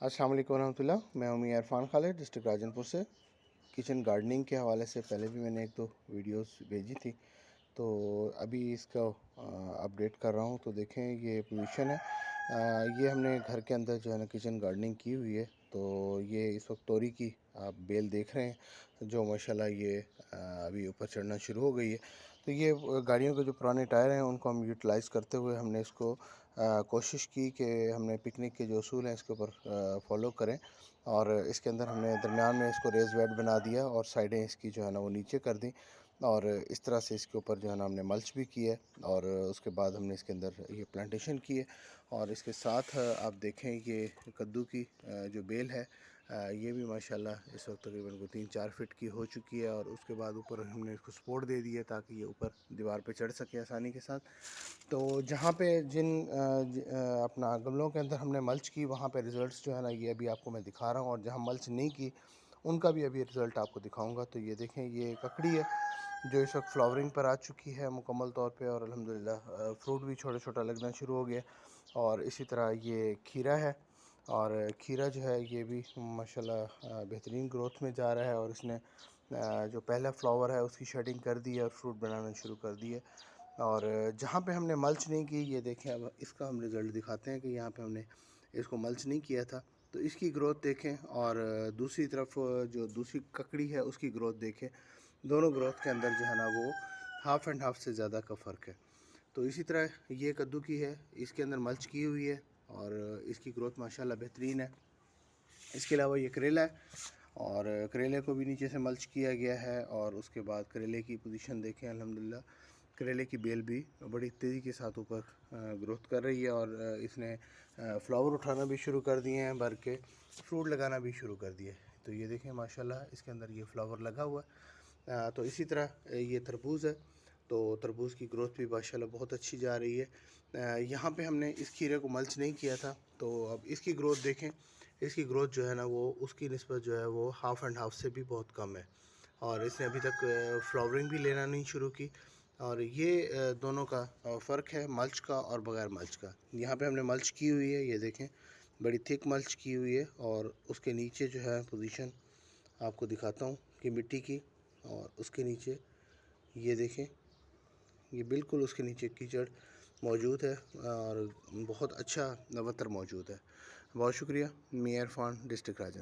अस्सलाम वालेकुम रहमतुल्लाह। मैं हूं इरफान खालिद, डिस्ट्रिक्ट राजनपुर से। किचन गार्डनिंग के हवाले से पहले भी मैंने एक दो वीडियोस भेजी थी, तो अभी इसका अपडेट कर रहा हूं। तो देखें, ये पोजीशन है। ये हमने घर के अंदर जो है ना किचन गार्डनिंग की हुई है। तो ये इस वक्त तोरी की आप बेल देख रहे हैं, जो माशाल्लाह ये अभी ऊपर चढ़ना शुरू हो गई है। तो ये गाड़ियों के जो पुराने टायर हैं उनको हम यूटिलाइज़ करते हुए हमने इसको कोशिश की कि हमने पिकनिक के जो असूल हैं इसके ऊपर फॉलो करें, और इसके अंदर हमने दरमियान में इसको रेज़ बेड बना दिया और साइडें इसकी जो है ना वो नीचे कर दी, और इस तरह से इसके ऊपर जो है ना हमने मल्च भी किया है। और उसके बाद हमने इसके अंदर ये प्लांटेशन की है। और इसके साथ आप देखें, ये कद्दू की जो बेल है, ये भी माशाल्लाह इस वक्त तकरीबन को 3-4 फीट की हो चुकी है। और उसके बाद ऊपर हमने इसको सपोर्ट दे दिया ताकि ये ऊपर दीवार पे चढ़ सके आसानी के साथ। तो जहाँ पे जिन अपना गमलों के अंदर हमने मल्च की, वहाँ पे रिज़ल्ट्स जो है ना ये अभी आपको मैं दिखा रहा हूँ, और जहाँ मल्च नहीं की उनका भी अभी रिज़ल्ट आपको दिखाऊंगा। तो ये देखें, ये ककड़ी है जो इस वक्त फ्लावरिंग पर आ चुकी है मुकम्मल तौर पे, और अल्हम्दुलिल्लाह फ्रूट भी छोटा छोटा लगना शुरू हो गया। और इसी तरह ये खीरा है, और खीरा जो है ये भी माशाल्लाह बेहतरीन ग्रोथ में जा रहा है, और इसने जो पहला फ्लावर है उसकी शेडिंग कर दी है और फ्रूट बनाना शुरू कर दी है। और जहाँ पे हमने मल्च नहीं की, ये देखें, अब इसका हम रिज़ल्ट दिखाते हैं कि यहाँ पे हमने इसको मल्च नहीं किया था, तो इसकी ग्रोथ देखें। और दूसरी तरफ जो दूसरी ककड़ी है उसकी ग्रोथ देखें। दोनों ग्रोथ के अंदर जो है ना वो हाफ़ एंड हाफ़ से ज़्यादा का फ़र्क है। तो इसी तरह ये कद्दू की है, इसके अंदर मल्च की हुई है और इसकी ग्रोथ माशाल्लाह बेहतरीन है। इसके अलावा ये करेला है, और करेले को भी नीचे से मल्च किया गया है। और उसके बाद करेले की पोजीशन देखें, अल्हम्दुलिल्लाह करेले की बेल भी बड़ी तेज़ी के साथ ऊपर ग्रोथ कर रही है, और इसने फ्लावर उठाना भी शुरू कर दिए हैं, भर के फ्रूट लगाना भी शुरू कर दिए। तो ये देखें माशाल्लाह इसके अंदर ये फ्लावर लगा हुआ है। तो इसी तरह ये तरबूज़ है, तो तरबूज़ की ग्रोथ भी माशाल्लाह बहुत अच्छी जा रही है। यहाँ पे हमने इस खीरे को मल्च नहीं किया था, तो अब इसकी ग्रोथ देखें। इसकी ग्रोथ जो है ना वो उसकी निस्बत जो है वो हाफ़ एंड हाफ़ से भी बहुत कम है, और इसने अभी तक फ्लावरिंग भी लेना नहीं शुरू की। और ये दोनों का फ़र्क है मल्च का और बग़ैर मल्च का। यहाँ पे हमने मल्च की हुई है, ये देखें बड़ी थिक मल्च की हुई है, और उसके नीचे जो है पोजीशन आपको दिखाता हूँ कि मिट्टी की, और उसके नीचे ये देखें, ये बिल्कुल उसके नीचे कीचड़ मौजूद है, और बहुत अच्छा नवतर मौजूद है। बहुत शुक्रिया। मैं इरफान, डिस्ट्रिक्ट राजन।